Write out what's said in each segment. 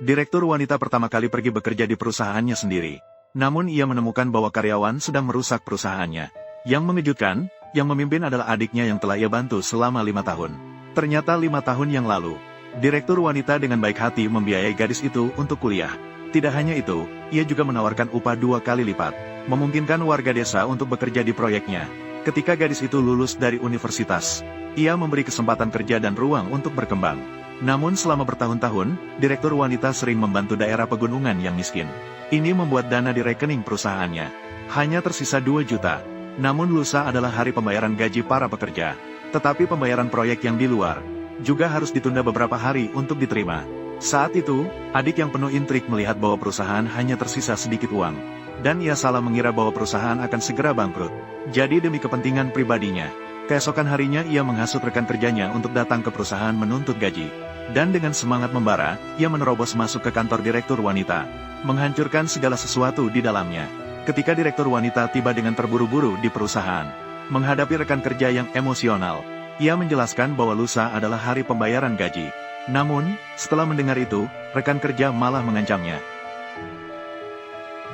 Direktur wanita pertama kali pergi bekerja di perusahaannya sendiri. Namun ia menemukan bahwa karyawan sedang merusak perusahaannya. Yang mengejutkan, yang memimpin adalah adiknya yang telah ia bantu selama 5 tahun. Ternyata 5 tahun yang lalu, direktur wanita dengan baik hati membiayai gadis itu untuk kuliah. Tidak hanya itu, ia juga menawarkan upah 2 kali lipat, memungkinkan warga desa untuk bekerja di proyeknya. Ketika gadis itu lulus dari universitas, ia memberi kesempatan kerja dan ruang untuk berkembang. Namun selama bertahun-tahun, direktur wanita sering membantu daerah pegunungan yang miskin. Ini membuat dana di rekening perusahaannya hanya tersisa 2 juta. Namun lusa adalah hari pembayaran gaji para pekerja. Tetapi pembayaran proyek yang di luar juga harus ditunda beberapa hari untuk diterima. Saat itu, adik yang penuh intrik melihat bahwa perusahaan hanya tersisa sedikit uang. Dan ia salah mengira bahwa perusahaan akan segera bangkrut. Jadi demi kepentingan pribadinya, keesokan harinya ia menghasut rekan kerjanya untuk datang ke perusahaan menuntut gaji. Dan dengan semangat membara, ia menerobos masuk ke kantor direktur wanita, menghancurkan segala sesuatu di dalamnya. Ketika direktur wanita tiba dengan terburu-buru di perusahaan, menghadapi rekan kerja yang emosional, ia menjelaskan bahwa lusa adalah hari pembayaran gaji. Namun, setelah mendengar itu, rekan kerja malah mengancamnya.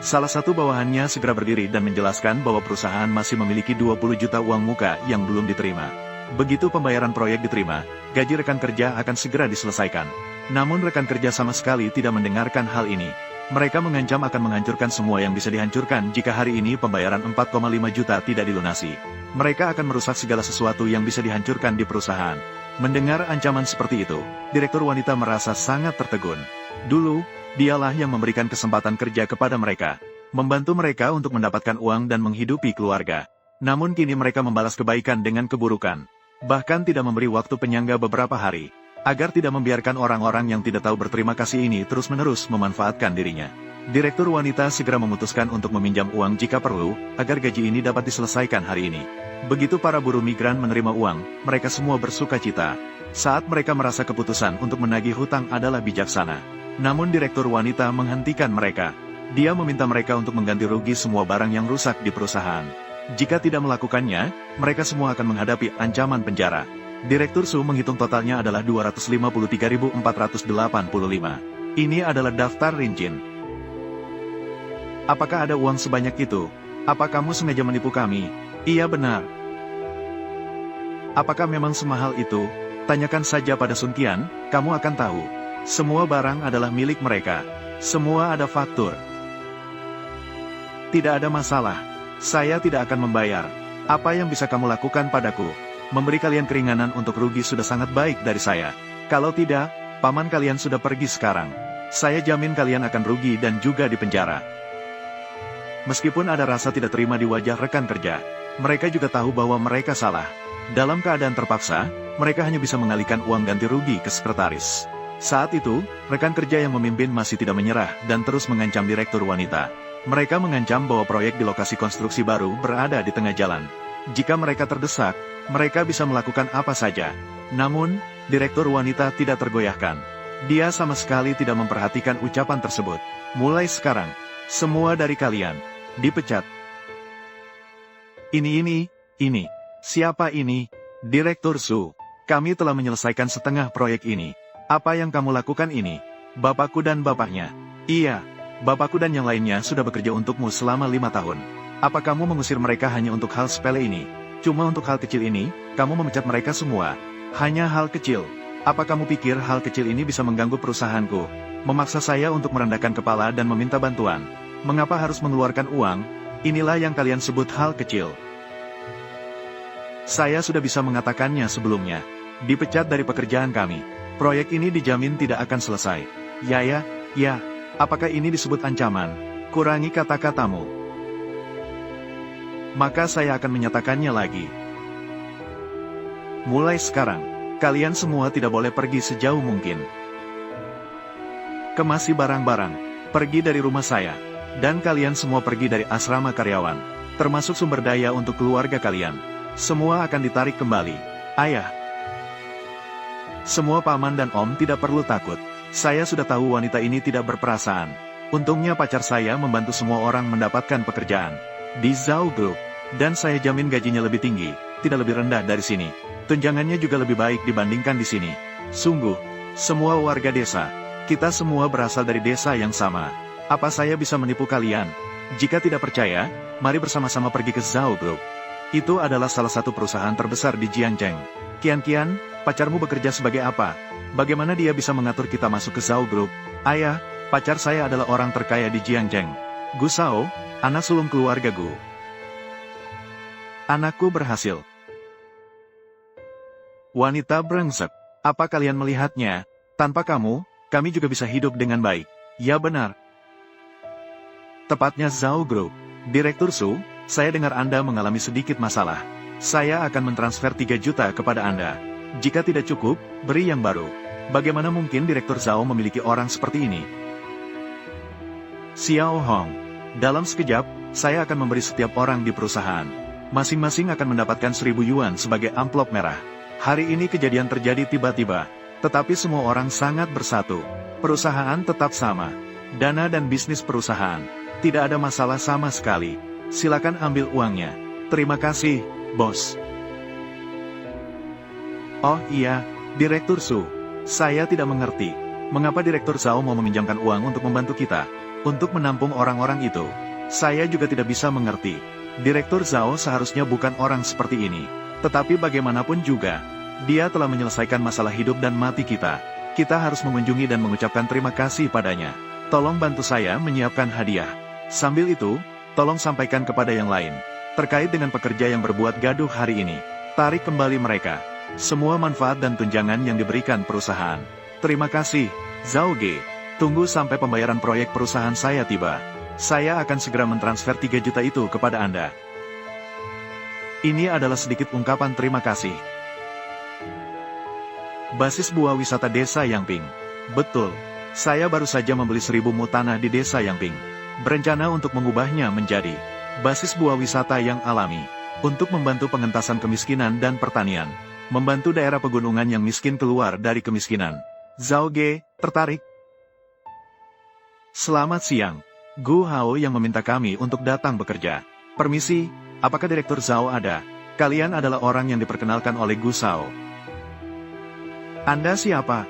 Salah satu bawahannya segera berdiri dan menjelaskan bahwa perusahaan masih memiliki 20 juta uang muka yang belum diterima. Begitu pembayaran proyek diterima, gaji rekan kerja akan segera diselesaikan. Namun rekan kerja sama sekali tidak mendengarkan hal ini. Mereka mengancam akan menghancurkan semua yang bisa dihancurkan jika hari ini pembayaran 4,5 juta tidak dilunasi. Mereka akan merusak segala sesuatu yang bisa dihancurkan di perusahaan. Mendengar ancaman seperti itu, direktur wanita merasa sangat tertegun. Dulu, dialah yang memberikan kesempatan kerja kepada mereka, membantu mereka untuk mendapatkan uang dan menghidupi keluarga. Namun kini mereka membalas kebaikan dengan keburukan. Bahkan tidak memberi waktu penyangga beberapa hari, agar tidak membiarkan orang-orang yang tidak tahu berterima kasih ini terus-menerus memanfaatkan dirinya. Direktur wanita segera memutuskan untuk meminjam uang jika perlu, agar gaji ini dapat diselesaikan hari ini. Begitu para buruh migran menerima uang, mereka semua bersuka cita. Saat mereka merasa keputusan untuk menagih hutang adalah bijaksana. Namun direktur wanita menghentikan mereka. Dia meminta mereka untuk mengganti rugi semua barang yang rusak di perusahaan. Jika tidak melakukannya, mereka semua akan menghadapi ancaman penjara. Direktur Su menghitung totalnya adalah 253.485. Ini adalah daftar rincin. Apakah ada uang sebanyak itu? Apa kamu sengaja menipu kami? Iya benar. Apakah memang semahal itu? Tanyakan saja pada Sun Qian, kamu akan tahu. Semua barang adalah milik mereka. Semua ada faktur. Tidak ada masalah. Saya tidak akan membayar. Apa yang bisa kamu lakukan padaku? Memberi kalian keringanan untuk rugi sudah sangat baik dari saya. Kalau tidak, paman kalian sudah pergi sekarang. Saya jamin kalian akan rugi dan juga dipenjara. Meskipun ada rasa tidak terima di wajah rekan kerja, mereka juga tahu bahwa mereka salah. Dalam keadaan terpaksa, mereka hanya bisa mengalihkan uang ganti rugi ke sekretaris. Saat itu, rekan kerja yang memimpin masih tidak menyerah dan terus mengancam direktur wanita. Mereka mengancam bahwa proyek di lokasi konstruksi baru berada di tengah jalan. Jika mereka terdesak, mereka bisa melakukan apa saja. Namun, direktur wanita tidak tergoyahkan. Dia sama sekali tidak memperhatikan ucapan tersebut. Mulai sekarang, semua dari kalian dipecat. Ini. Siapa ini? Direktur Su. Kami telah menyelesaikan setengah proyek ini. Apa yang kamu lakukan ini? Bapakku dan bapaknya. Iya, bapakku dan yang lainnya sudah bekerja untukmu selama 5 tahun. Apa kamu mengusir mereka hanya untuk hal sepele ini? Cuma untuk hal kecil ini, kamu memecat mereka semua. Hanya hal kecil. Apa kamu pikir hal kecil ini bisa mengganggu perusahaanku? Memaksa saya untuk merendahkan kepala dan meminta bantuan. Mengapa harus mengeluarkan uang? Inilah yang kalian sebut hal kecil. Saya sudah bisa mengatakannya sebelumnya. Dipecat dari pekerjaan kami. Proyek ini dijamin tidak akan selesai. Ya. Apakah ini disebut ancaman? Kurangi kata-katamu. Maka saya akan menyatakannya lagi. Mulai sekarang, kalian semua tidak boleh pergi sejauh mungkin. Kemasi barang-barang, pergi dari rumah saya, dan kalian semua pergi dari asrama karyawan, termasuk sumber daya untuk keluarga kalian. Semua akan ditarik kembali. Ayah. Semua paman dan om tidak perlu takut. Saya sudah tahu wanita ini tidak berperasaan. Untungnya pacar saya membantu semua orang mendapatkan pekerjaan di Zhao Group, dan saya jamin gajinya lebih tinggi, tidak lebih rendah dari sini. Tunjangannya juga lebih baik dibandingkan di sini. Sungguh, semua warga desa, Kita semua berasal dari desa yang sama. Apa saya bisa menipu kalian? Jika tidak percaya, mari bersama-sama pergi ke Zhao Group. Itu adalah salah satu perusahaan terbesar di Jiangzheng. Kian, pacarmu bekerja sebagai apa? Bagaimana dia bisa mengatur kita masuk ke Zhao Group? Ayah, pacar saya adalah orang terkaya di Jiangzheng. Gu Shao, anak sulung keluarga Gu. Anakku berhasil. Wanita brengsek. Apa kalian melihatnya? Tanpa kamu, kami juga bisa hidup dengan baik. Ya benar. Tepatnya Zhao Group. Direktur Su, saya dengar Anda mengalami sedikit masalah. Saya akan mentransfer 3 juta kepada Anda. Jika tidak cukup, beri yang baru. Bagaimana mungkin Direktur Zhao memiliki orang seperti ini? Xiao Hong. Dalam sekejap, saya akan memberi setiap orang di perusahaan. Masing-masing akan mendapatkan 1.000 yuan sebagai amplop merah. Hari ini kejadian terjadi tiba-tiba. Tetapi semua orang sangat bersatu. Perusahaan tetap sama. Dana dan bisnis perusahaan. Tidak ada masalah sama sekali. Silakan ambil uangnya. Terima kasih, bos. Oh iya, Direktur Su. Saya tidak mengerti. Mengapa Direktur Zhao mau meminjamkan uang untuk membantu kita? Untuk menampung orang-orang itu. Saya juga tidak bisa mengerti. Direktur Zhao seharusnya bukan orang seperti ini. Tetapi bagaimanapun juga, dia telah menyelesaikan masalah hidup dan mati kita. Kita harus mengunjungi dan mengucapkan terima kasih padanya. Tolong bantu saya menyiapkan hadiah. Sambil itu, tolong sampaikan kepada yang lain. Terkait dengan pekerja yang berbuat gaduh hari ini, tarik kembali mereka. Semua manfaat dan tunjangan yang diberikan perusahaan. Terima kasih, Zhao Ge. Tunggu sampai pembayaran proyek perusahaan saya tiba. Saya akan segera mentransfer 3 juta itu kepada Anda. Ini adalah sedikit ungkapan terima kasih. Basis buah wisata Desa Yangping. Betul. Saya baru saja membeli 1.000 mu tanah di Desa Yangping. Berencana untuk mengubahnya menjadi basis buah wisata yang alami. Untuk membantu pengentasan kemiskinan dan pertanian. Membantu daerah pegunungan yang miskin keluar dari kemiskinan. Zhao Ge, tertarik? Selamat siang. Gu Hao yang meminta kami untuk datang bekerja. Permisi, apakah Direktur Zhao ada? Kalian adalah orang yang diperkenalkan oleh Gu Shao. Anda siapa?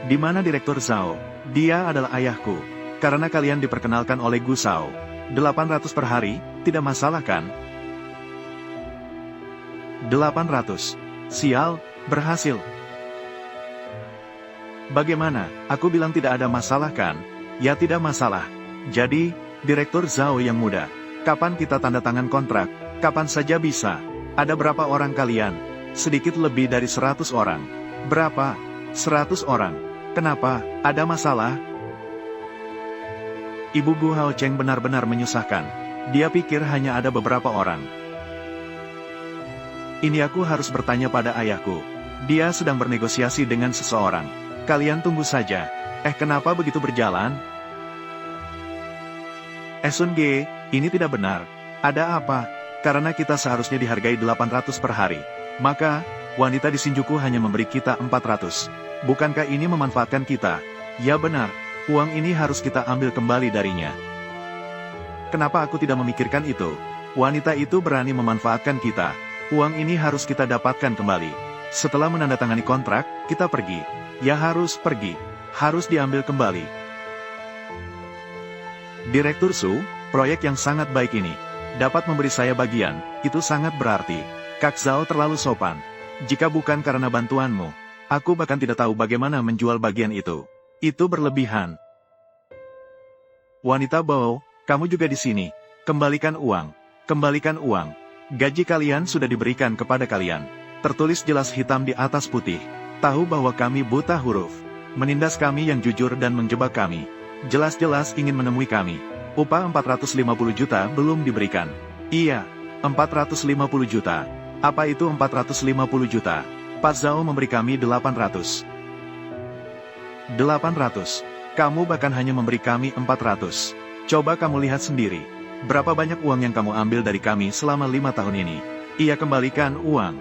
Di mana Direktur Zhao? Dia adalah ayahku. Karena kalian diperkenalkan oleh Gu Shao. 800 per hari, tidak masalah kan? 800. Sial, berhasil. Bagaimana? Aku bilang tidak ada masalah kan? Ya tidak masalah. Jadi, Direktur Zhao yang muda. Kapan kita tanda tangan kontrak? Kapan saja bisa. Ada berapa orang kalian? Sedikit lebih dari 100 orang. Berapa? 100 orang. Kenapa? Ada masalah? Ibu Gu Hao Cheng benar-benar menyusahkan. Dia pikir hanya ada beberapa orang. Ini aku harus bertanya pada ayahku. Dia sedang bernegosiasi dengan seseorang. Kalian tunggu saja. Kenapa begitu berjalan? Sun Ge, ini tidak benar. Ada apa? Karena kita seharusnya dihargai 800 per hari. Maka, wanita di Shinjuku hanya memberi kita 400. Bukankah ini memanfaatkan kita? Ya benar. Uang ini harus kita ambil kembali darinya. Kenapa aku tidak memikirkan itu? Wanita itu berani memanfaatkan kita. Uang ini harus kita dapatkan kembali. Setelah menandatangani kontrak, kita pergi. Ya harus pergi. Harus diambil kembali. Direktur Su, proyek yang sangat baik ini. Dapat memberi saya bagian, itu sangat berarti. Kak Zhao terlalu sopan. Jika bukan karena bantuanmu, aku bahkan tidak tahu bagaimana menjual bagian itu. Itu berlebihan. Wanita Bao, kamu juga di sini. Kembalikan uang. Kembalikan uang. Gaji kalian sudah diberikan kepada kalian. Tertulis jelas hitam di atas putih. Tahu bahwa kami buta huruf. Menindas kami yang jujur dan menjebak kami. Jelas-jelas ingin menemui kami. Upah 450 juta belum diberikan. Iya, 450 juta. Apa itu 450 juta? Pak Zhao memberi kami 800. 800. Kamu bahkan hanya memberi kami 400. Coba kamu lihat sendiri. Berapa banyak uang yang kamu ambil dari kami selama 5 tahun ini? Ia kembalikan uang.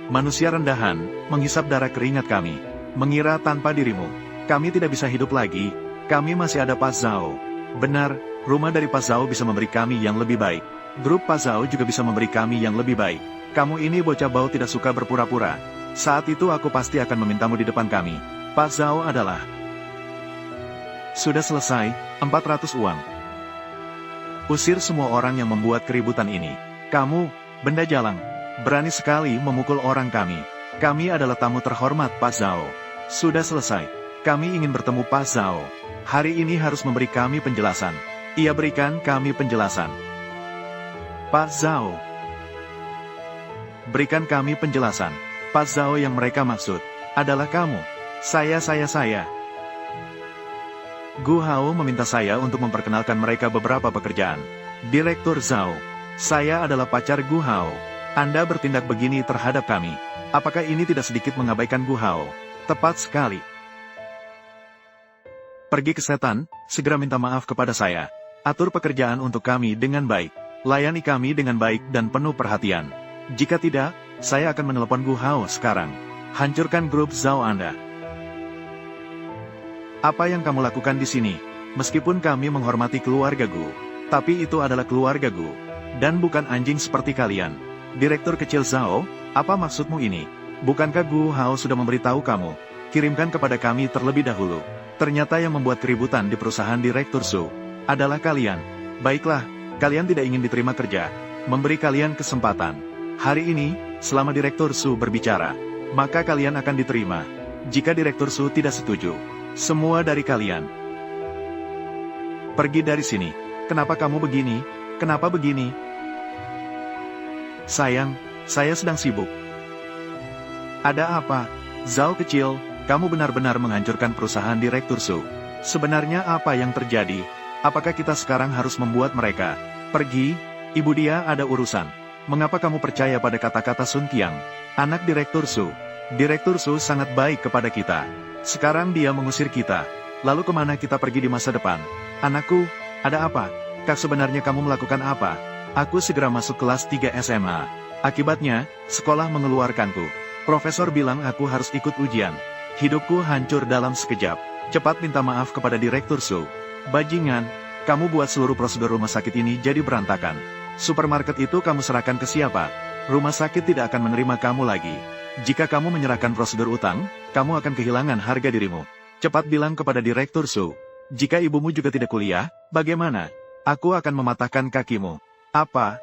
Manusia rendahan, menghisap darah keringat kami. Mengira tanpa dirimu, kami tidak bisa hidup lagi. Kami masih ada Pak Zhao. Benar, rumah dari Pak Zhao bisa memberi kami yang lebih baik. Grup Pak Zhao juga bisa memberi kami yang lebih baik. Kamu ini bocah bau tidak suka berpura-pura. Saat itu aku pasti akan memintamu di depan kami. Pak Zhao adalah... Sudah selesai, 400 uang. Usir semua orang yang membuat keributan ini. Kamu, benda jalang, berani sekali memukul orang kami. Kami adalah tamu terhormat Pak Zhao. Sudah selesai. Kami ingin bertemu Pak Zhao. Hari ini harus memberi kami penjelasan. Ia berikan kami penjelasan. Pak Zhao. Berikan kami penjelasan. Pak Zhao yang mereka maksud adalah kamu. Saya. Gu Hao meminta saya untuk memperkenalkan mereka beberapa pekerjaan. Direktur Zhao. Saya adalah pacar Gu Hao. Anda bertindak begini terhadap kami. Apakah ini tidak sedikit mengabaikan Gu Hao? Tepat sekali. Pergi ke setan, segera minta maaf kepada saya. Atur pekerjaan untuk kami dengan baik. Layani kami dengan baik dan penuh perhatian. Jika tidak, saya akan menelepon Gu Hao sekarang. Hancurkan grup Zhao Anda. Apa yang kamu lakukan di sini? Meskipun kami menghormati keluarga Gu, tapi itu adalah keluarga Gu, dan bukan anjing seperti kalian. Direktur kecil Zhao, apa maksudmu ini? Bukankah Gu Hao sudah memberitahu kamu? Kirimkan kepada kami terlebih dahulu. Ternyata yang membuat keributan di perusahaan Direktur Su adalah kalian. Baiklah, kalian tidak ingin diterima kerja. Memberi kalian kesempatan. Hari ini, selama Direktur Su berbicara, maka kalian akan diterima. Jika Direktur Su tidak setuju, semua dari kalian pergi dari sini. Kenapa kamu begini? Kenapa begini? Sayang, saya sedang sibuk. Ada apa? Zhao kecil, kamu benar-benar menghancurkan perusahaan Direktur Su. Sebenarnya apa yang terjadi? Apakah kita sekarang harus membuat mereka pergi? Ibu dia ada urusan. Mengapa kamu percaya pada kata-kata Sun Qiang, anak Direktur Su? Direktur Su sangat baik kepada kita. Sekarang dia mengusir kita. Lalu kemana kita pergi di masa depan? Anakku, ada apa? Kak, sebenarnya kamu melakukan apa? Aku segera masuk kelas 3 SMA. Akibatnya, sekolah mengeluarkanku. Profesor bilang aku harus ikut ujian. Hidupku hancur dalam sekejap. Cepat minta maaf kepada Direktur Su. Bajingan, kamu buat seluruh prosedur rumah sakit ini jadi berantakan. Supermarket itu kamu serahkan ke siapa? Rumah sakit tidak akan menerima kamu lagi. Jika kamu menyerahkan prosedur utang, kamu akan kehilangan harga dirimu. Cepat bilang kepada Direktur Su. Jika ibumu juga tidak kuliah, bagaimana? Aku akan mematahkan kakimu. Apa?